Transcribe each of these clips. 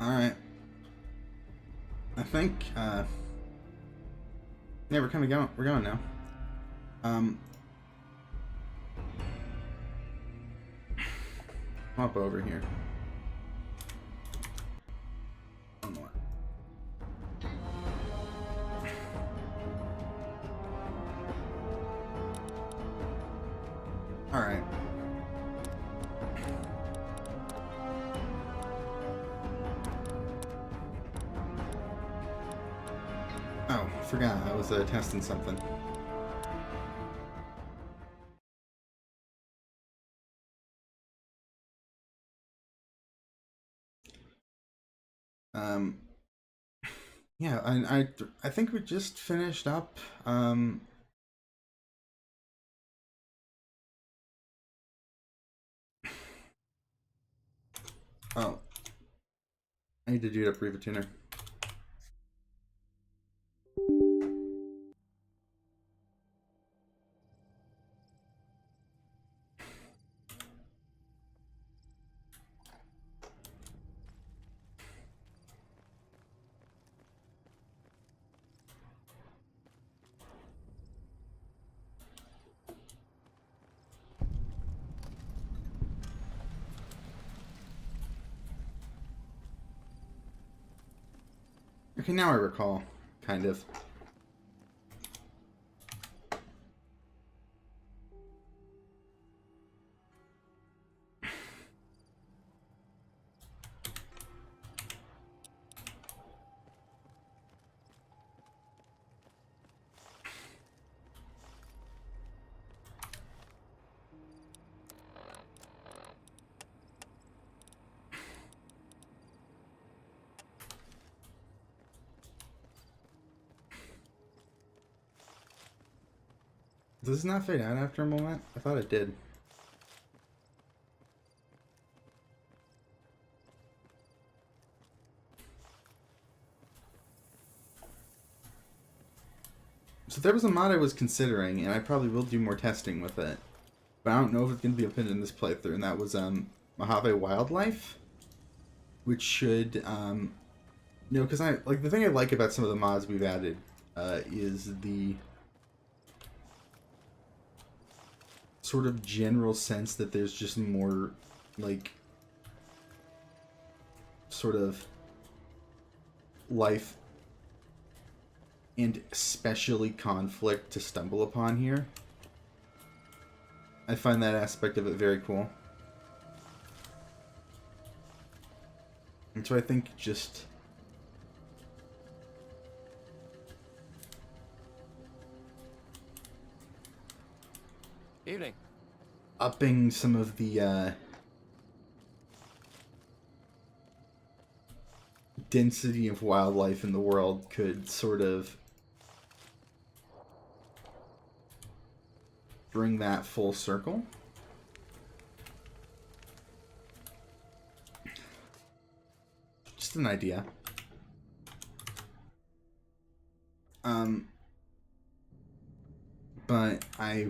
Alright. I think, yeah, we're kind of going. We're going now. Hop over here. One more. Alright. Oh, forgot. I was testing something. Um, yeah, I think we just finished up. Oh, I need to do it up Vtuber. Okay, now I recall, kind of. Does this not fade out after a moment? I thought it did. So there was a mod I was considering, and I probably will do more testing with it. But I don't know if it's going to be open in this playthrough, and that was Mojave Wildlife, which should, because the thing I like about some of the mods we've added is the sort of general sense that there's just more, like, sort of life and especially conflict to stumble upon here. I find that aspect of it very cool. And so I think just Evening. upping some of the density of wildlife in the world could sort of bring that full circle. Just an idea. But I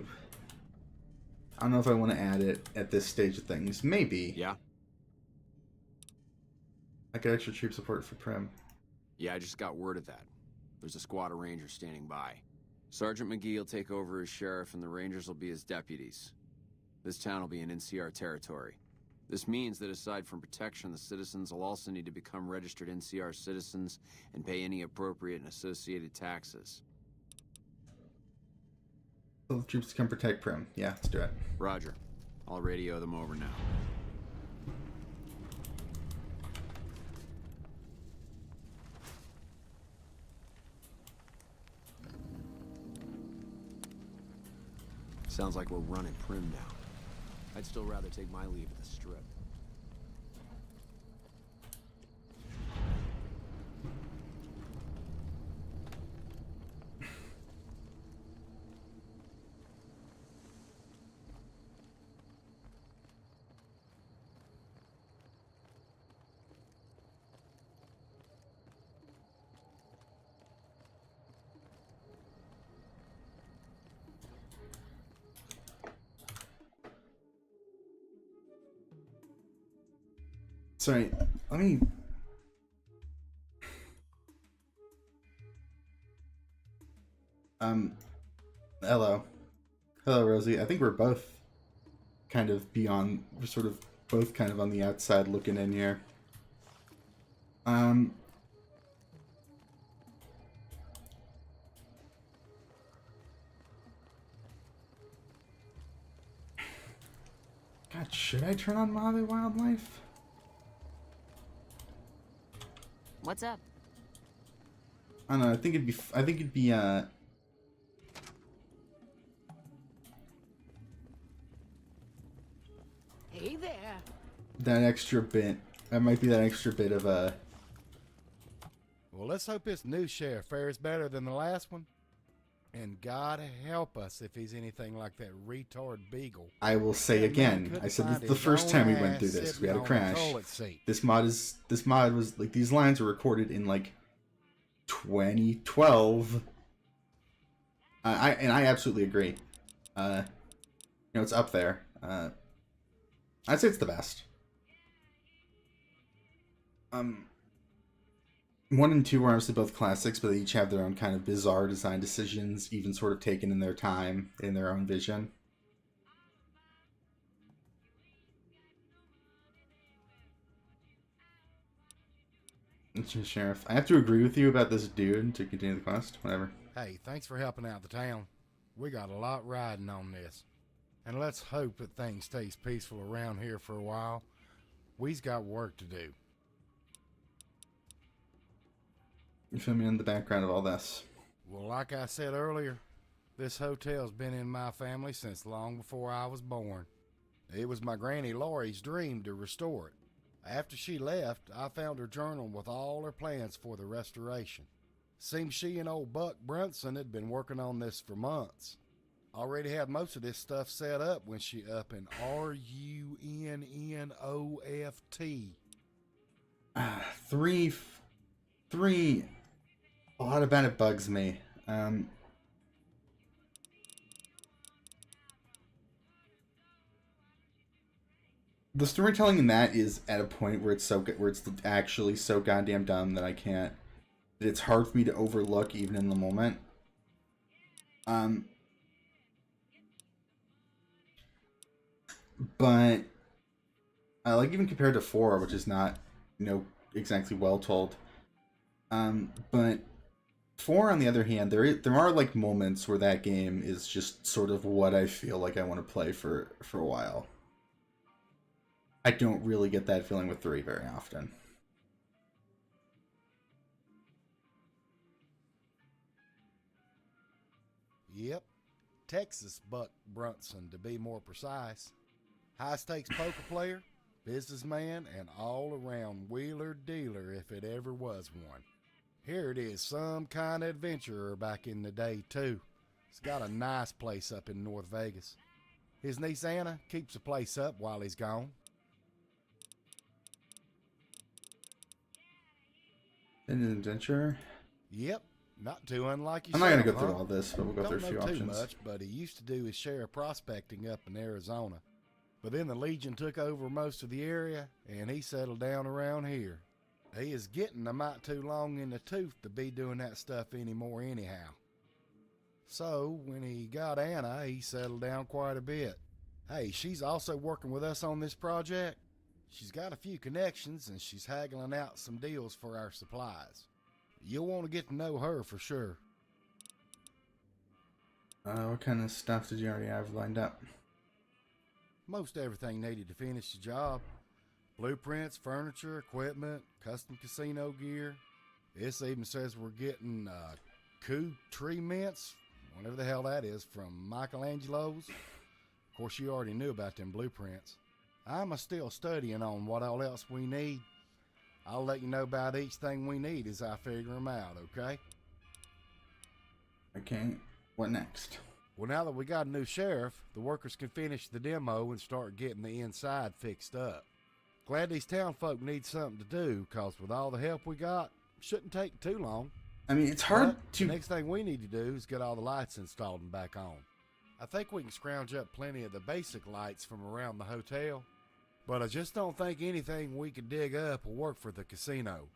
don't know if I want to add it at this stage of things. Maybe. Yeah? I get extra troop support for Prim. Yeah, I just got word of that. There's a squad of rangers standing by. Sergeant McGee will take over as sheriff and the rangers will be his deputies. This town will be in NCR territory. This means that aside from protection, the citizens will also need to become registered NCR citizens and pay any appropriate and associated taxes. So the troops come protect Prim. Yeah, let's do it. Roger. I'll radio them over now. Sounds like we're running Prim now. I'd still rather take my leave at the Strip. Sorry, let me Um, hello. Hello, Rosie. I think we're both kind of beyond, we're sort of both kind of on the outside looking in here. Um, God, should I turn on Mojave Wildlife? What's up? I don't know. I think it'd be, Hey there. that extra bit. That might be that extra bit of, Well, let's hope this new sheriff fares better than the last one. And God help us if he's anything like that retard Beagle. I will say again, I said this the first time we went through this. We had a crash. This mod was, like, these lines were recorded in, like, 2012. I absolutely agree. It's up there. I'd say it's the best. 1 and 2 are obviously both classics, but they each have their own kind of bizarre design decisions, even sort of taken in their time, in their own vision. Sheriff, I have to agree with you about this dude to continue the quest. Whatever. Hey, thanks for helping out the town. We got a lot riding on this. And let's hope that things stays peaceful around here for a while. We's got work to do. You feel me in the background of all this? Well, like I said earlier, this hotel's been in my family since long before I was born. It was my Granny Laurie's dream to restore it. After she left, I found her journal with all her plans for the restoration. Seems she and old Buck Brunson had been working on this for months. Already had most of this stuff set up when she up in RUNNOFT. Three. A lot about it bugs me. The storytelling in that is at a point where it's actually so goddamn dumb that it's hard for me to overlook even in the moment. But like even compared to 4, which is not exactly well told. But 4, on the other hand, there are like moments where that game is just sort of what I feel like I want to play for a while. I don't really get that feeling with 3 very often. Yep, Texas Buck Brunson to be more precise. High stakes poker player, businessman, and all around wheeler dealer if it ever was one. Here it is, some kind of adventurer back in the day too. He's got a nice place up in North Vegas. His niece Anna keeps the place up while he's gone. An adventure? Yep, not too unlike I'm yourself. not gonna go through all this, but we'll go through a few Don't know options. too much, but he used to do his share of prospecting up in Arizona. But then the Legion took over most of the area, and he settled down around here. He is getting a mite too long in the tooth to be doing that stuff anymore anyhow. So, when he got Anna, he settled down quite a bit. Hey, she's also working with us on this project. She's got a few connections, and she's haggling out some deals for our supplies. You'll want to get to know her for sure. What kind of stuff did you already have lined up? Most everything needed to finish the job. Blueprints, furniture, equipment, custom casino gear. This even says we're getting coup tree mints, whatever the hell that is, from Michelangelo's. Of course, you already knew about them blueprints. I'm still studying on what all else we need. I'll let you know about each thing we need as I figure them out, okay? Okay, what next? Well, now that we got a new sheriff, the workers can finish the demo and start getting the inside fixed up. Glad these town folk need something to do, cause with all the help we got, shouldn't take too long. I mean, it's hard to... The next thing we need to do is get all the lights installed and back on. I think we can scrounge up plenty of the basic lights from around the hotel, but I just don't think anything we could dig up will work for the casino.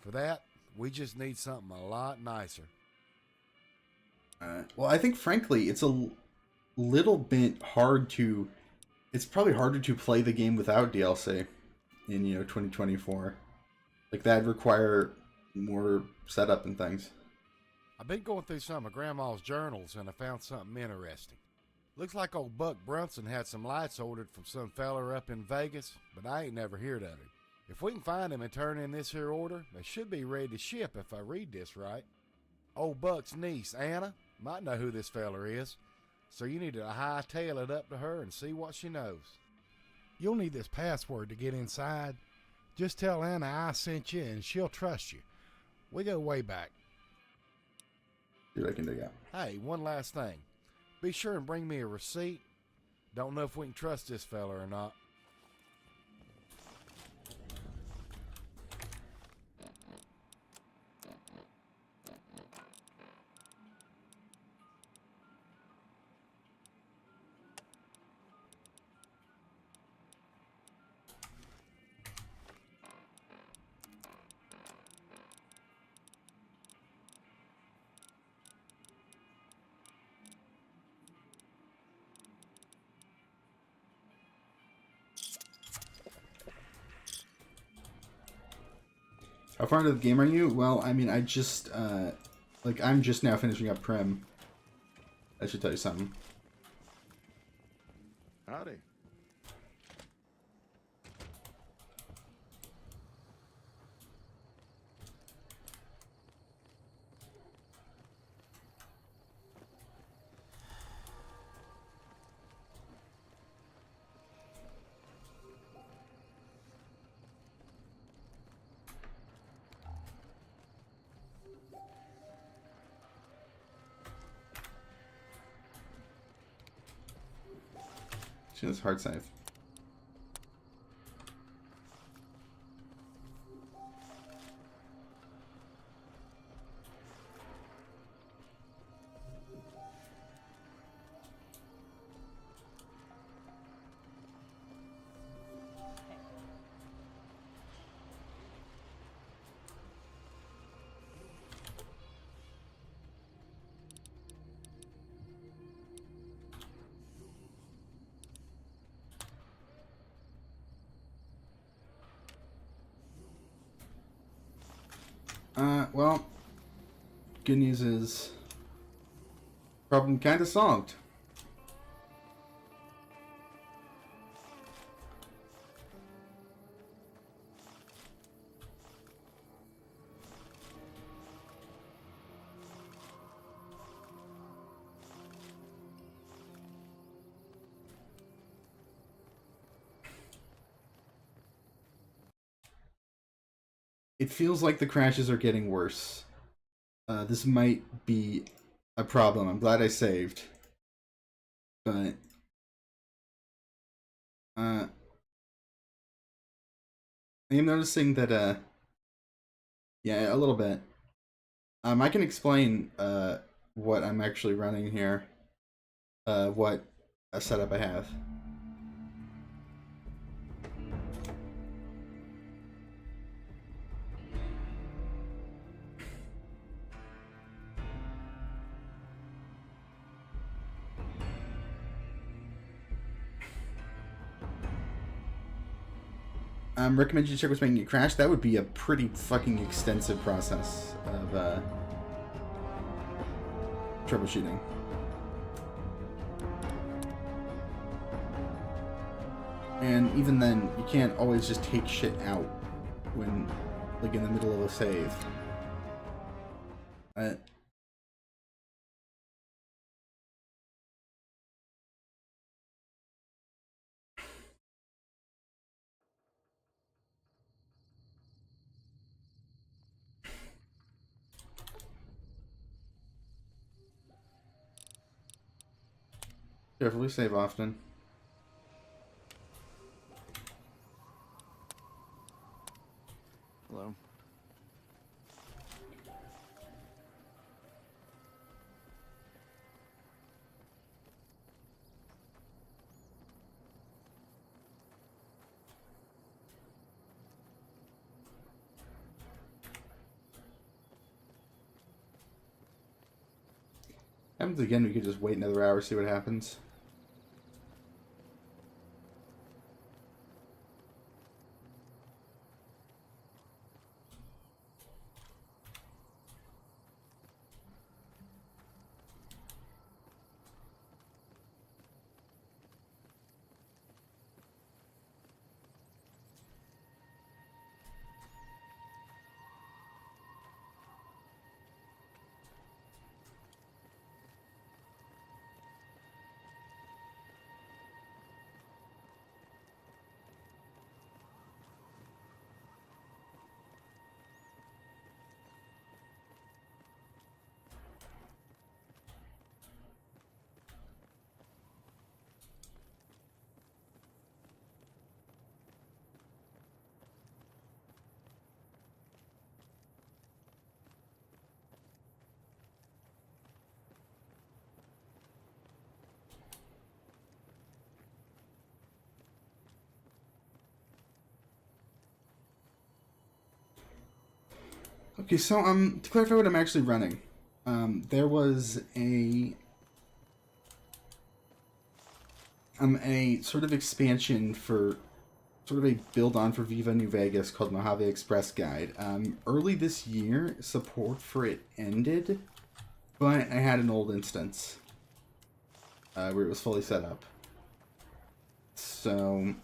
For that, we just need something a lot nicer. Well, I think frankly, it's a little bit hard to. It's probably harder to play the game without DLC in 2024. Like that'd require more setup and things. I've been going through some of Grandma's journals and I found something interesting. Looks like old Buck Brunson had some lights ordered from some feller up in Vegas, but I ain't never heard of him. If we can find him and turn in this here order, they should be ready to ship if I read this right. Old Buck's niece, Anna, might know who this feller is, so you need to hightail it up to her and see what she knows. You'll need this password to get inside. Just tell Anna I sent you and she'll trust you. We go way back. See what I can dig out. Hey, one last thing. Be sure and bring me a receipt. Don't know if we can trust this fella or not. How far into the game are you? Well, I mean, I just, I'm just now finishing up Prim. I should tell you something. Howdy. She has hard save. Well, good news is problem kind of solved. It feels like the crashes are getting worse. This might be a problem. I'm glad I saved. But I am noticing that yeah, a little bit. I can explain what I'm actually running here. What a setup I have. Recommend you check what's making it crash. That would be a pretty fucking extensive process of troubleshooting. And even then, you can't always just take shit out when, like, in the middle of a save. Carefully save often. Hello. Happens again, we could just wait another hour, see what happens. Okay, so to clarify what I'm actually running, there was a sort of expansion for sort of a build on for Viva New Vegas called Mojave Express Guide. Early this year, support for it ended, but I had an old instance where it was fully set up. So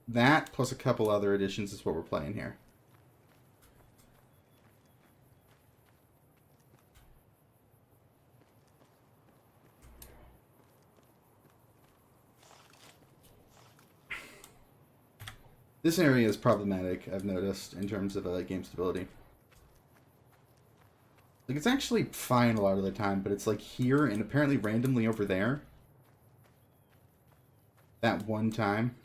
that plus a couple other additions is what we're playing here. This area is problematic, I've noticed, in terms of game stability. Like, it's actually fine a lot of the time, but it's like here and apparently randomly over there. That one time.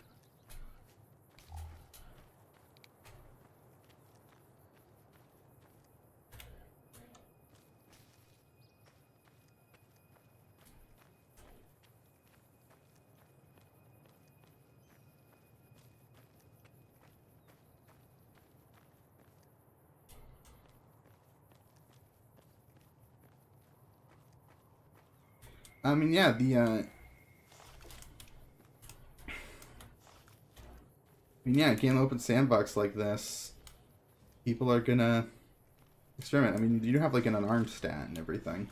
I mean, yeah, game open sandbox like this, people are gonna experiment. I mean, you have like an unarmed stat and everything.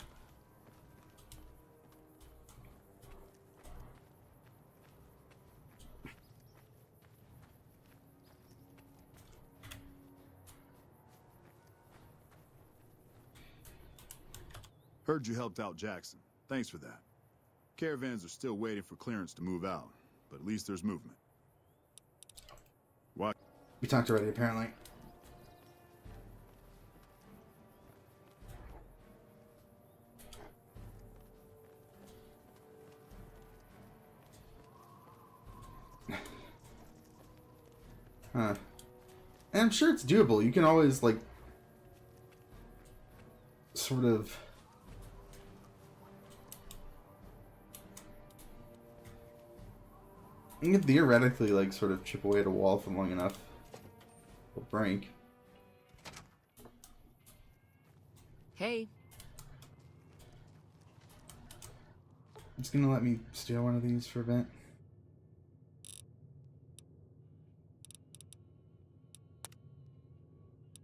Heard you helped out Jackson. Thanks for that. Caravans are still waiting for clearance to move out, but at least there's movement. What? We talked already, apparently. Huh. And I'm sure it's doable. You can always, like, sort of... You can theoretically, like, sort of chip away at a wall for long enough. It'll break. Hey. It's gonna let me steal one of these for a bit.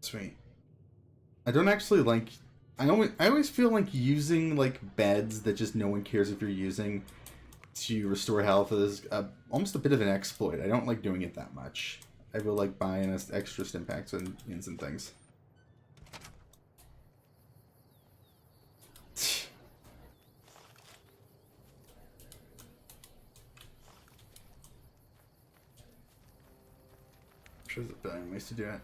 Sweet. I don't actually like... I always feel like using, like, beds that just no one cares if you're using to restore health is almost a bit of an exploit. I don't like doing it that much. I will like buying us extra stim packs and things. I'm sure there's a billion ways to do it.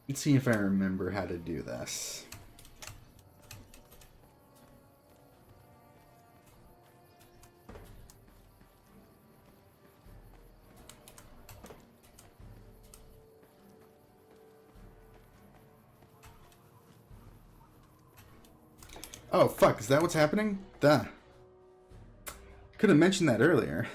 Let's see if I remember how to do this. Oh, fuck. Is that what's happening? Duh. Could have mentioned that earlier.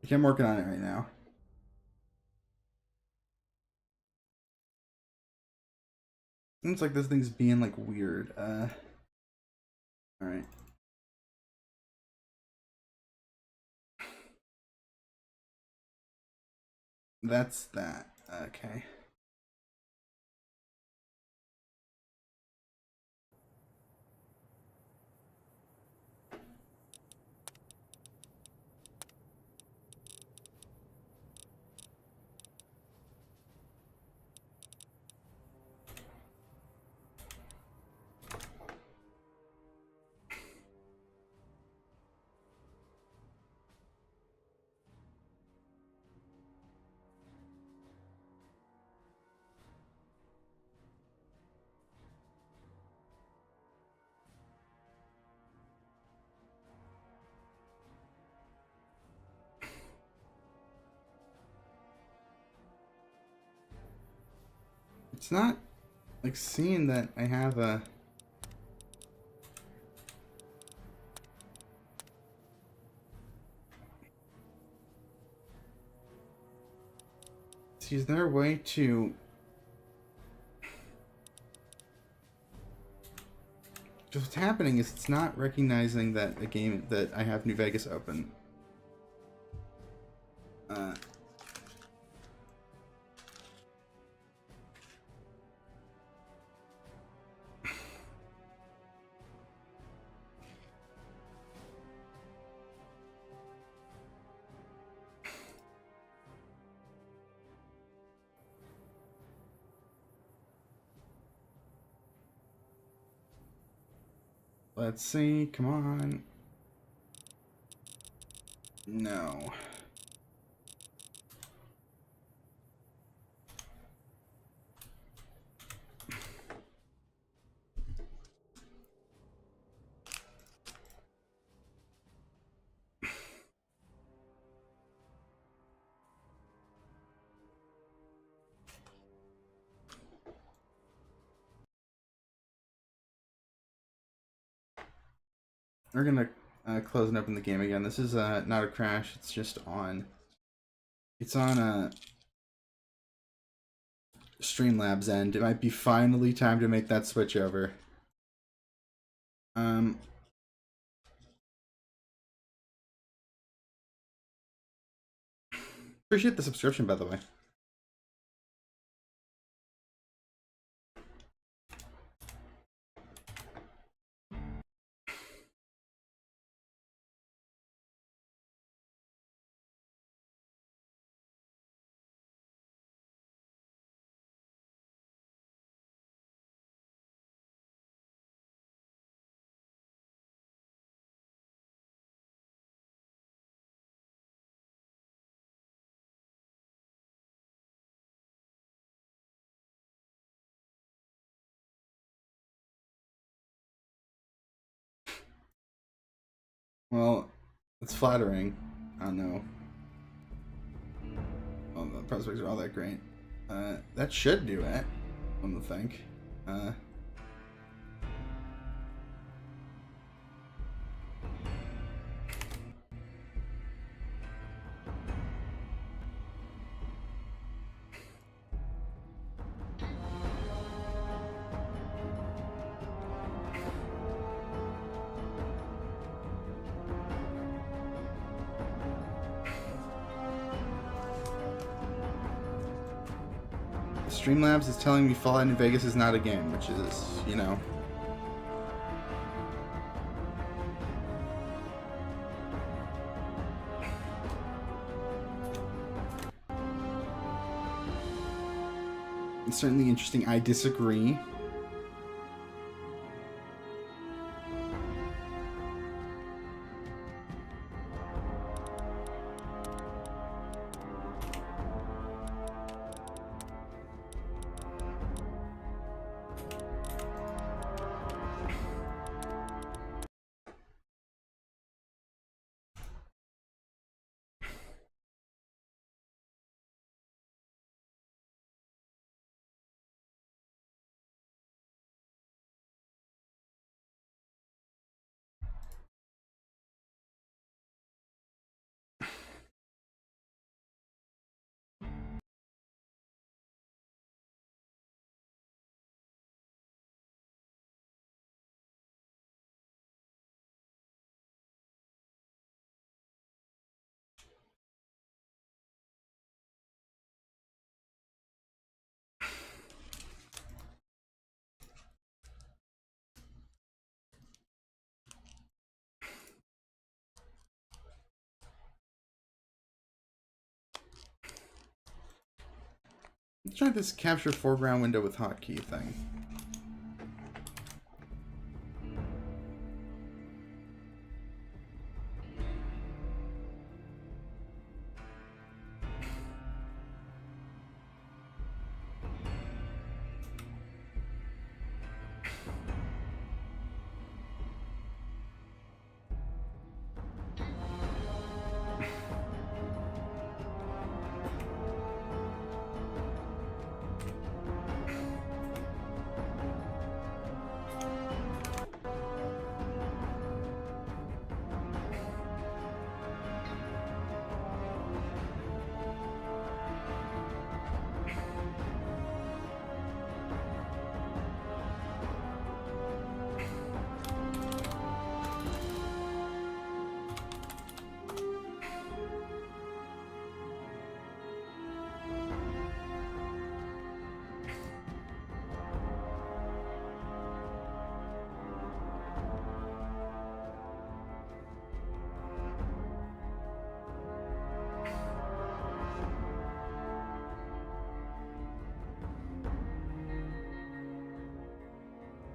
Okay, I'm working on it right now. Seems like this thing's being like weird. Alright. That's that. Okay. It's not like seeing that I have a... See, is there a way to... Just what's happening is it's not recognizing that a game that I have New Vegas open. Let's see, come on. No. We're gonna close and open the game again. This is not a crash, it's just on. It's on Streamlabs end. It might be finally time to make that switch over. Appreciate the subscription, by the way. Well, it's flattering. I don't know. Well, the prospects are all that great. That should do it, I'm gonna think. Streamlabs is telling me Fallout New Vegas is not a game, which is, you know. It's certainly interesting. I disagree. Let's try this capture foreground window with hotkey thing.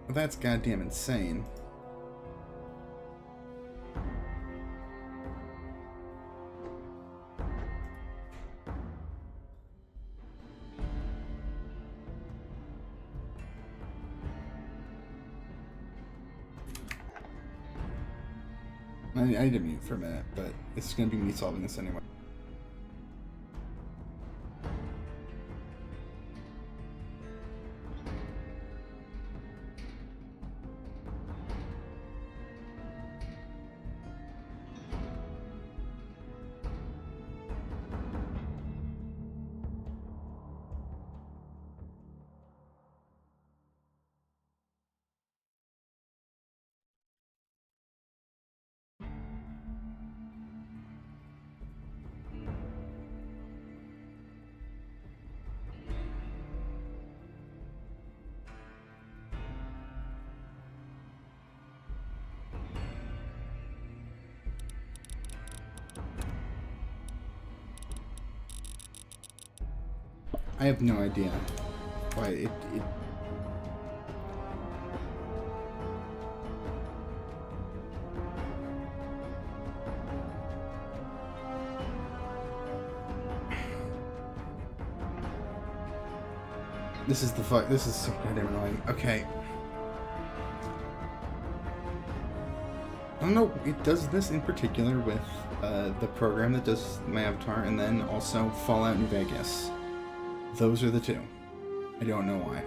Well, that's goddamn insane. I need to mute for a minute, but it's going to be me solving this anyway. I have no idea why it This is so goddamn annoying. Okay. I don't know, it does this in particular with the program that does my avatar, and then also Fallout New Vegas. Those are the two. I don't know why.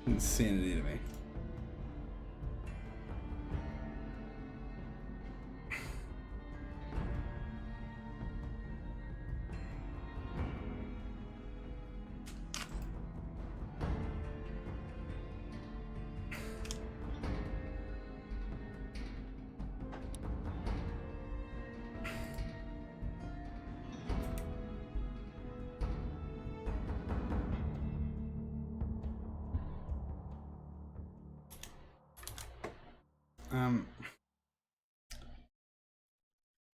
Insanity to me.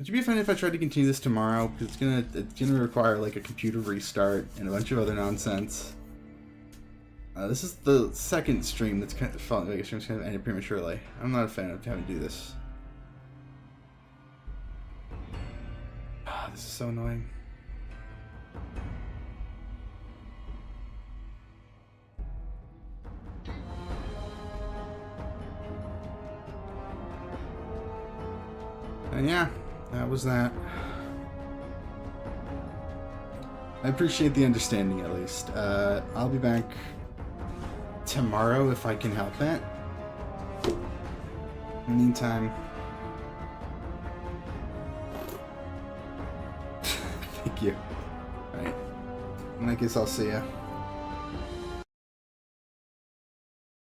Would you be offended if I tried to continue this tomorrow? Because it's gonna require like a computer restart and a bunch of other nonsense. This is the second stream that's kind of felt like a stream's kind of ended prematurely. I'm not a fan of having to do this. This is so annoying. And yeah, that was that. I appreciate the understanding at least. I'll be back tomorrow if I can help it. In the meantime, thank you. Alright. I guess I'll see ya.